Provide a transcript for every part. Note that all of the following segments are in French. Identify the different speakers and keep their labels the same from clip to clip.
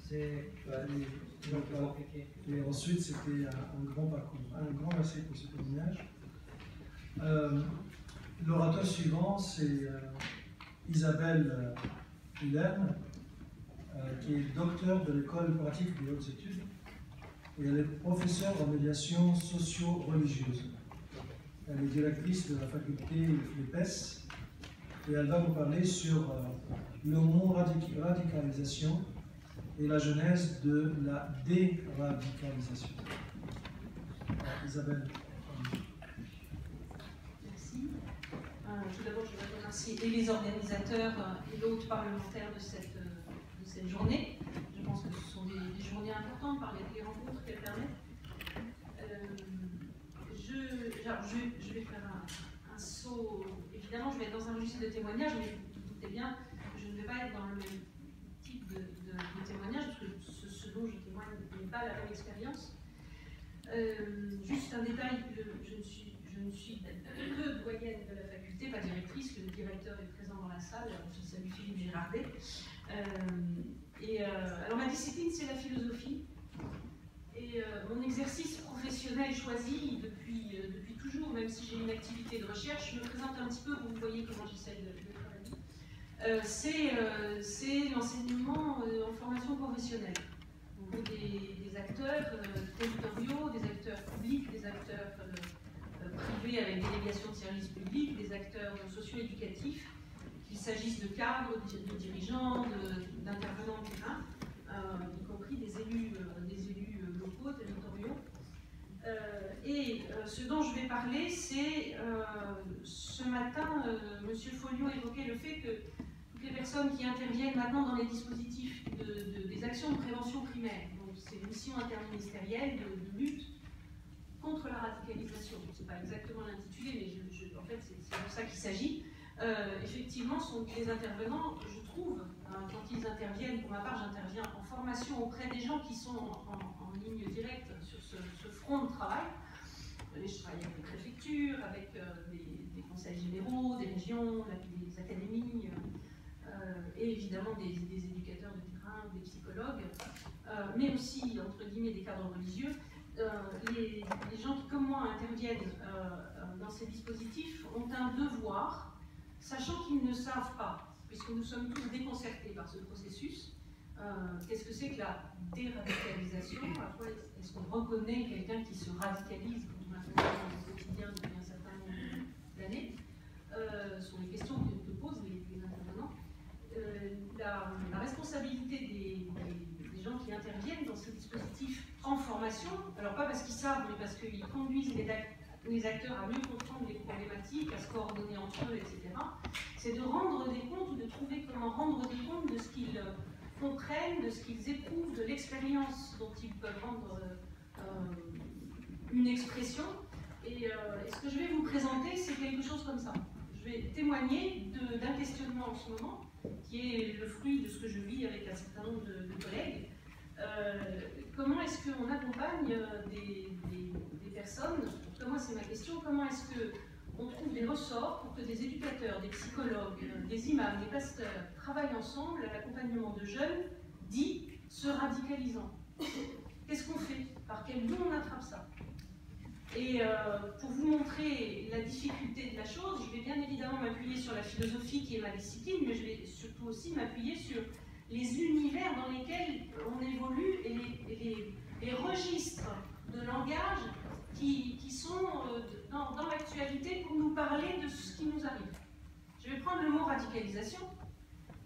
Speaker 1: C'est compliqué.
Speaker 2: Et ensuite, c'était un grand parcours. Un grand merci pour ce témoignage. L'orateur suivant, c'est Isabelle Hillern, qui est docteur de l'école pratique des hautes études, et elle est professeure en médiation socio-religieuse. Elle est directrice de la faculté FLEPES, et elle va nous parler sur le mot radicalisation et la genèse de la déradicalisation. Isabelle.
Speaker 3: Merci. Tout d'abord, je voudrais remercier et les organisateurs et l'hôte parlementaire de cette journée. Je pense que ce sont des journées importantes par les rencontres qu'elles permettent. Je vais faire un saut. Évidemment, je vais être dans un registre de témoignage, mais vous doutez bien, je ne vais pas être dans le même type de témoignage, parce que ce dont je témoigne n'est pas la même expérience. Juste un détail, je ne suis que doyenne de la faculté, pas directrice, le directeur est présent dans la salle, je salue Philippe Girardet. Alors ma discipline, c'est la philosophie. Et mon exercice professionnel choisi depuis toujours, même si j'ai une activité de recherche, je me présente un petit peu, vous voyez comment j'essaie de travailler. C'est l'enseignement en formation professionnelle. Des acteurs territoriaux, des acteurs publics, des acteurs privés avec délégation de services publics, des acteurs socio-éducatifs, qu'il s'agisse de cadres, de dirigeants, d'intervenants de terrain, y compris des élus locaux, territoriaux. Ce dont je vais parler, c'est ce matin, M. Folliot évoquait le fait que toutes les personnes qui interviennent maintenant dans les dispositifs des actions de prévention primaire, donc c'est une mission interministérielle de lutte contre la radicalisation. Ce n'est pas exactement l'intitulé, mais en fait, c'est de ça qu'il s'agit. Effectivement, sont des intervenants, je trouve, quand ils interviennent, pour ma part, j'interviens en formation auprès des gens qui sont en ligne directe sur ce front de travail. Je travaille avec les préfectures, avec des conseils généraux, des régions, des académies, et évidemment des éducateurs de terrain, des psychologues, mais aussi, entre guillemets, des cadres religieux. Les gens qui, comme moi, interviennent dans ces dispositifs ont un devoir, sachant qu'ils ne savent pas, puisque nous sommes tous déconcertés par ce processus. Qu'est-ce que c'est que la déradicalisation? À quoi est-ce qu'on reconnaît quelqu'un qui se radicalise quand on l'accompagne au quotidien depuis un certain nombre d'années? Ce sont les questions que posent les intervenants. La responsabilité des gens qui interviennent dans ces dispositifs en formation, alors pas parce qu'ils savent, mais parce qu'ils conduisent les acteurs à mieux comprendre les problématiques, à se coordonner entre eux, etc., c'est de rendre des comptes ou de trouver comment rendre des comptes de ce qu'ils comprennent, de ce qu'ils éprouvent, de l'expérience dont ils peuvent rendre une expression. Et ce que je vais vous présenter, c'est quelque chose comme ça. Je vais témoigner d'un questionnement en ce moment, qui est le fruit de ce que je vis avec un certain nombre de collègues. Comment est-ce qu'on accompagne des personnes? Pour moi, c'est ma question. Comment est-ce qu'on trouve des ressorts pour que des éducateurs, des psychologues, des imams, des pasteurs travaillent ensemble à l'accompagnement de jeunes dits se radicalisant? Qu'est-ce qu'on fait? Par quel bout on attrape ça? Et pour vous montrer la difficulté de la chose, je vais bien évidemment m'appuyer sur la philosophie qui est ma discipline, mais je vais surtout aussi m'appuyer sur les univers dans lesquels on évolue et les registres de langage qui sont dans l'actualité pour nous parler de ce qui nous arrive. Je vais prendre le mot radicalisation,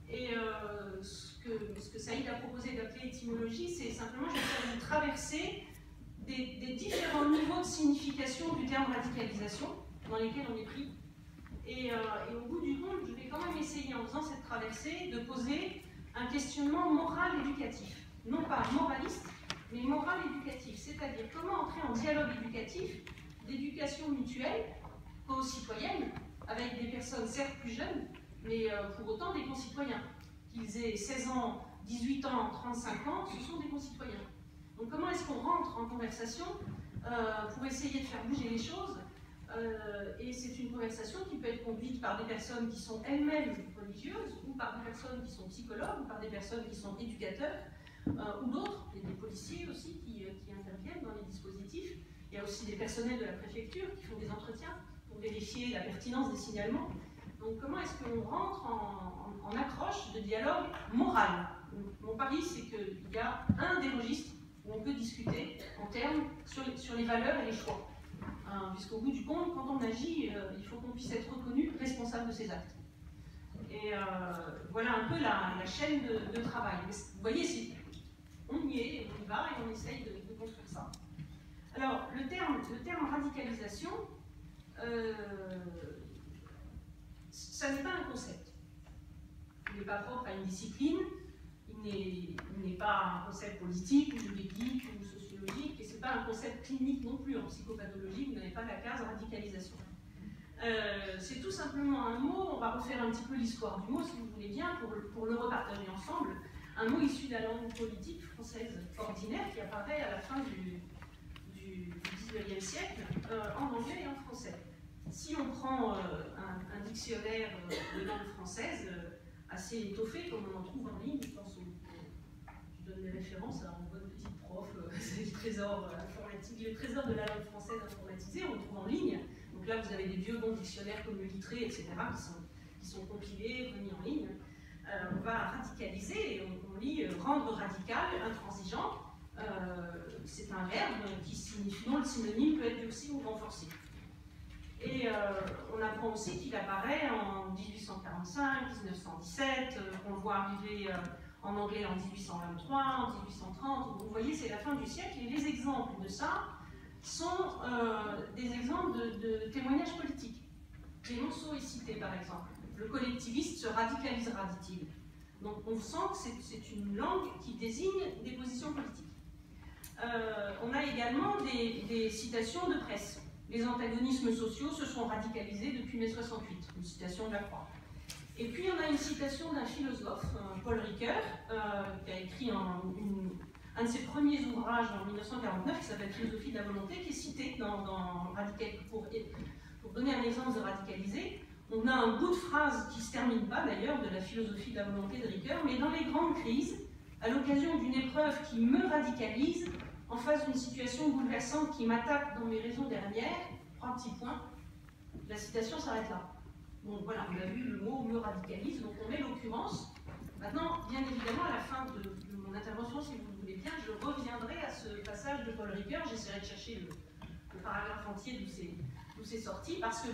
Speaker 3: et ce que Saïd a proposé d'appeler étymologie, c'est simplement, je vais vous traverser des différents niveaux de signification du terme radicalisation dans lesquels on est pris. Et au bout du compte, je vais quand même essayer, en faisant cette traversée, de poser un questionnement moral-éducatif. Non pas moraliste, mais moral-éducatif. C'est-à-dire comment entrer en dialogue éducatif, d'éducation mutuelle, co-citoyenne, avec des personnes certes plus jeunes, mais pour autant des concitoyens. Qu'ils aient 16 ans, 18 ans, 35 ans, ce sont des concitoyens. Donc comment est-ce qu'on rentre en conversation pour essayer de faire bouger les choses? Et c'est une conversation qui peut être conduite par des personnes qui sont elles-mêmes religieuses, ou par des personnes qui sont psychologues, ou par des personnes qui sont éducateurs, ou d'autres, il y a des policiers aussi qui interviennent dans les dispositifs, il y a aussi des personnels de la préfecture qui font des entretiens pour vérifier la pertinence des signalements. Donc comment est-ce qu'on rentre en accroche de dialogue moral? Mon pari, c'est qu'il y a un des registres où on peut discuter en termes sur les valeurs et les choix. Puisqu'au bout du compte, quand on agit, il faut qu'on puisse être reconnu responsable de ses actes. Et voilà un peu la chaîne de travail. Mais vous voyez, on y est, on y va et on essaye de construire ça. Alors, le terme radicalisation, ça n'est pas un concept. Il n'est pas propre à une discipline, il n'est pas un concept politique, ou juridique, ou sociologique, et ce n'est pas un concept clinique non plus. En psychopathologie, vous n'avez pas la case radicalisation. C'est tout simplement un mot, on va refaire un petit peu l'histoire du mot, si vous voulez bien, pour le repartager ensemble. Un mot issu de la langue politique française ordinaire qui apparaît à la fin du XIXe siècle, en anglais et en français. Si on prend un dictionnaire de langue française assez étoffé, comme on en trouve en ligne, je pense je donne des références à mon bonne petite prof, c'est le trésor informatique, le trésor de la langue française informatisé, on le trouve en ligne. Donc là, vous avez des vieux bons dictionnaires comme le Littré, etc., qui sont compilés, remis en ligne. On va radicaliser, et on lit rendre radical, intransigeant. C'est un verbe qui signifie, dont le synonyme peut être durci ou renforcé. Et on apprend aussi qu'il apparaît en 1845, 1917, qu'on le voit arriver en anglais en 1823, en 1830. Vous voyez, c'est la fin du siècle, et les exemples de ça sont des exemples de témoignages politiques. Clémenceau est cité, par exemple. Le collectiviste se radicalisera, dit-il. Donc on sent que c'est une langue qui désigne des positions politiques. On a également des citations de presse. Les antagonismes sociaux se sont radicalisés depuis mai 68, une citation de Lacroix. Et puis on a une citation d'un philosophe, Paul Ricoeur, qui a écrit un de ses premiers ouvrages en 1949, qui s'appelle Philosophie de la volonté, qui est cité pour donner un exemple de radicaliser. On a un bout de phrase qui ne se termine pas d'ailleurs de la philosophie de la volonté de Ricoeur, mais dans les grandes crises, à l'occasion d'une épreuve qui me radicalise, en face d'une situation bouleversante qui m'attaque dans mes raisons dernières, 3 petits points, la citation s'arrête là. Donc voilà, on a vu le mot me radicalise, donc on met l'occurrence. Maintenant, bien évidemment, à la fin de mon intervention, si vous le voulez bien, je reviendrai à ce passage de Paul Ricoeur, j'essaierai de chercher le paragraphe entier d'où c'est sorti, parce que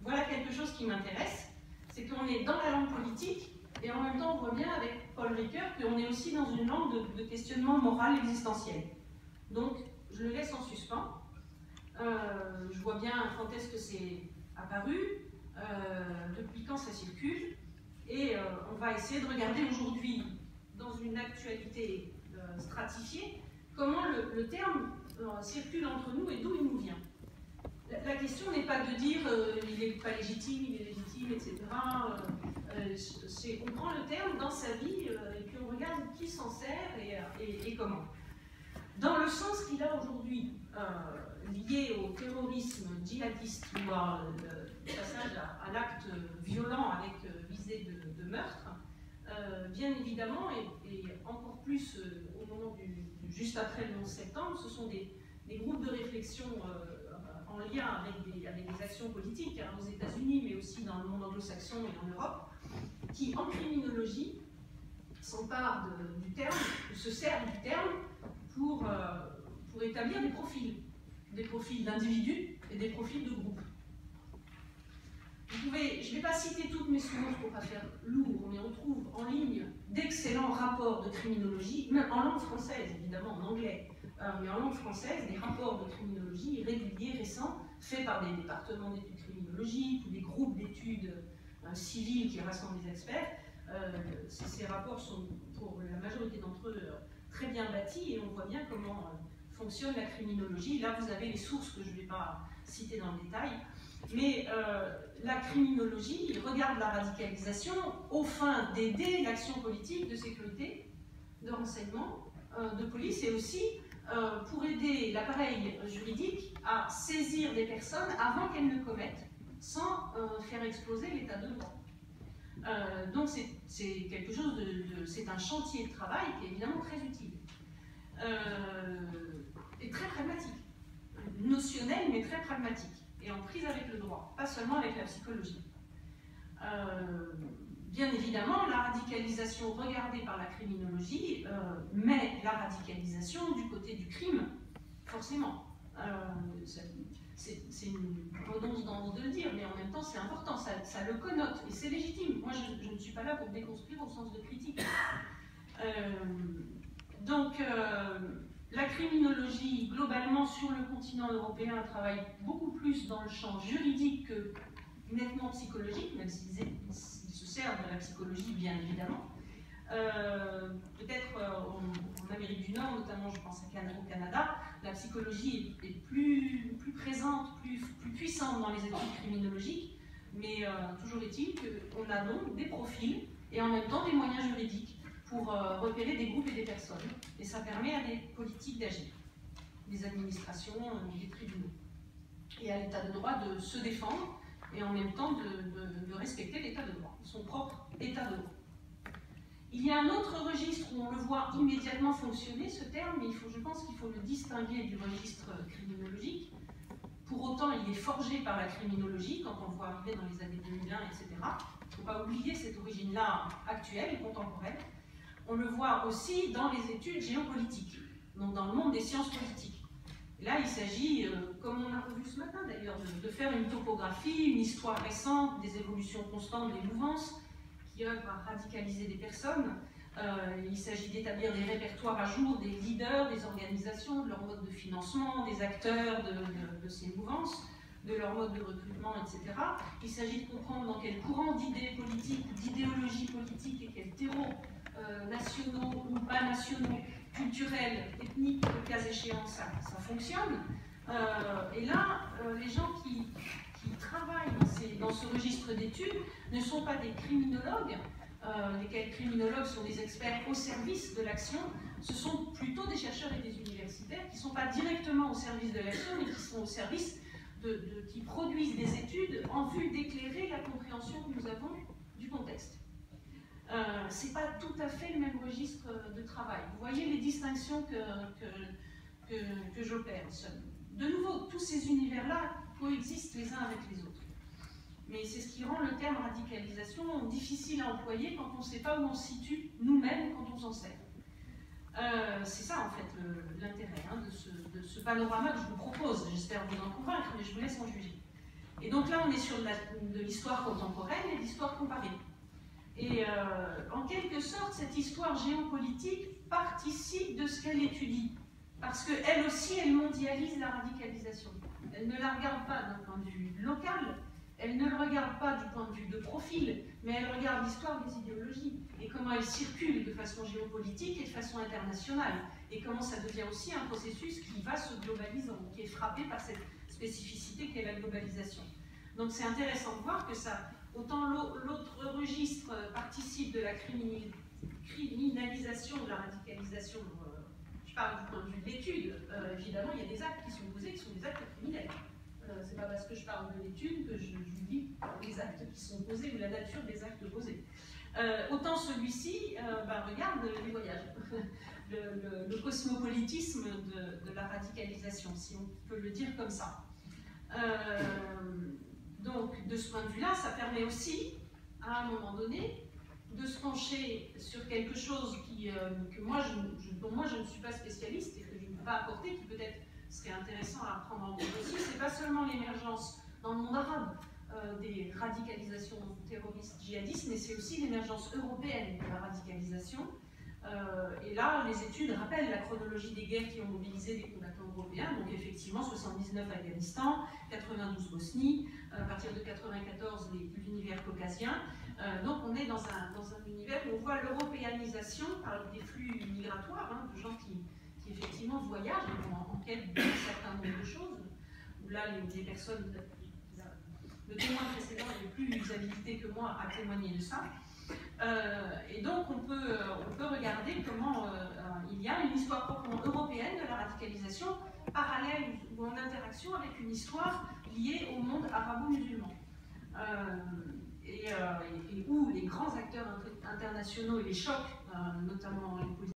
Speaker 3: voilà quelque chose qui m'intéresse, c'est qu'on est dans la langue politique, et en même temps on voit bien avec Paul Ricoeur qu'on est aussi dans une langue de questionnement moral existentiel. Donc je le laisse en suspens, je vois bien quand est-ce que c'est apparu, depuis quand ça circule, et on va essayer de regarder aujourd'hui, dans une actualité stratifiée, comment le terme circule entre nous et d'où il nous vient. La question n'est pas de dire il n'est pas légitime, il est légitime, etc. On prend le terme dans sa vie et puis on regarde qui s'en sert et comment. Dans le sens qu'il a aujourd'hui, lié au terrorisme djihadiste ou au passage à l'acte violent avec visée de meurtre, bien évidemment, et encore plus au moment juste après le 11 septembre, ce sont des groupes de réflexion en lien avec des actions politiques aux États-Unis, mais aussi dans le monde anglo-saxon et en Europe, qui en criminologie s'emparent du terme, se servent du terme pour établir des profils d'individus et des profils de groupes. Je ne vais pas citer toutes mes sources pour ne pas faire lourd, mais on trouve en ligne d'excellents rapports de criminologie, même en langue française, évidemment, en anglais, mais en langue française, des rapports de criminologie réguliers, récents, faits par des départements d'études criminologiques ou des groupes d'études civiles qui rassemblent des experts. Ces rapports sont, pour la majorité d'entre eux, très bien bâtis et on voit bien comment fonctionne la criminologie. Là, vous avez les sources que je ne vais pas citer dans le détail. Mais la criminologie regarde la radicalisation aux fins d'aider l'action politique de sécurité, de renseignement, de police, et aussi pour aider l'appareil juridique à saisir des personnes avant qu'elles ne commettent, sans faire exploser l'état de droit. Donc c'est quelque chose c'est un chantier de travail qui est évidemment très utile et très pragmatique, notionnel mais très pragmatique et en prise avec le droit, pas seulement avec la psychologie. Bien évidemment, la radicalisation regardée par la criminologie met la radicalisation du côté du crime, forcément. C'est une redondance de le dire, mais en même temps c'est important, ça le connote et c'est légitime. Moi je ne suis pas là pour déconstruire au sens de critique. La criminologie, globalement sur le continent européen, travaille beaucoup plus dans le champ juridique que nettement psychologique, même s'ils se servent de la psychologie bien évidemment. Peut-être en Amérique du Nord, notamment je pense au Canada, la psychologie est plus présente, plus puissante dans les études criminologiques, mais toujours est-il qu'on a donc des profils et en même temps des moyens juridiques pour repérer des groupes et des personnes. Et ça permet à des politiques d'agir, des administrations, des tribunaux, et à l'état de droit de se défendre et en même temps de respecter l'état de droit, son propre état de droit. Il y a un autre registre où on le voit immédiatement fonctionner, ce terme, mais je pense qu'il faut le distinguer du registre criminologique. Pour autant, il est forgé par la criminologie, quand on le voit arriver dans les années 2001, etc. Il ne faut pas oublier cette origine-là actuelle et contemporaine. On le voit aussi dans les études géopolitiques, donc dans le monde des sciences politiques. Et là, il s'agit, comme on a revu ce matin d'ailleurs, de faire une topographie, une histoire récente, des évolutions constantes, des mouvances qui œuvrent à radicaliser des personnes. Il s'agit d'établir des répertoires à jour des leaders, des organisations, de leur mode de financement, des acteurs de ces mouvances, de leur mode de recrutement, etc. Il s'agit de comprendre dans quel courant d'idées politiques, d'idéologies politiques et quels terreaux nationaux ou pas nationaux, culturels, ethniques, le cas échéant, ça fonctionne. Et là, les gens qui travaillent dans ce registre d'études ne sont pas des criminologues, lesquels criminologues sont des experts au service de l'action, ce sont plutôt des chercheurs et des universitaires qui ne sont pas directement au service de l'action, mais qui sont au service qui produisent des études en vue d'éclairer la compréhension que nous avons du contexte. Ce n'est pas tout à fait le même registre de travail. Vous voyez les distinctions que j'opère. De nouveau, tous ces univers-là coexistent les uns avec les autres. Mais c'est ce qui rend le terme radicalisation difficile à employer quand on ne sait pas où on se situe nous-mêmes quand on s'en sert. C'est ça en fait l'intérêt de ce panorama que je vous propose. J'espère vous en convaincre, mais je vous laisse en juger. Et donc là, on est sur de l'histoire contemporaine et de l'histoire comparée. Et en quelque sorte, cette histoire géopolitique participe de ce qu'elle étudie. Parce qu'elle aussi, elle mondialise la radicalisation. Elle ne la regarde pas d'un point de vue local, elle ne le regarde pas du point de vue de profil, mais elle regarde l'histoire des idéologies et comment elles circulent de façon géopolitique et de façon internationale. Et comment ça devient aussi un processus qui va se globalisant, qui est frappé par cette spécificité qu'est la globalisation. Donc c'est intéressant de voir que ça, autant l'autre registre participe de la criminalisation de la radicalisation. Je parle du point de vue de l'étude. Évidemment, il y a des actes qui sont posés qui sont des actes criminels. C'est pas parce que je parle de l'étude que je dis les actes qui sont posés ou la nature des actes posés. Autant celui-ci regarde les voyages, le cosmopolitisme de la radicalisation, si on peut le dire comme ça. Donc, de ce point de vue-là, ça permet aussi, à un moment donné, de se pencher sur quelque chose dont moi je ne suis pas spécialiste et que je ne peux pas apporter, qui peut-être serait intéressant à prendre en compte aussi. C'est pas seulement l'émergence dans le monde arabe des radicalisations terroristes djihadistes, mais c'est aussi l'émergence européenne de la radicalisation. Et là, les études rappellent la chronologie des guerres qui ont mobilisé des combattants européens. Donc effectivement, 79 Afghanistan, 92 Bosnie, à partir de 94 l'univers caucasien. Donc on est dans un univers où on voit l'européanisation par des flux migratoires, de gens qui effectivement voyagent en quête d'un certain nombre de choses. Où là, les personnes, le témoin précédent est plus habilité que moi à témoigner de ça. Et donc on peut regarder comment il y a une histoire proprement européenne de la radicalisation, parallèle ou en interaction avec une histoire liée au monde arabo-musulman. et où les grands acteurs internationaux et les chocs, notamment les politiques,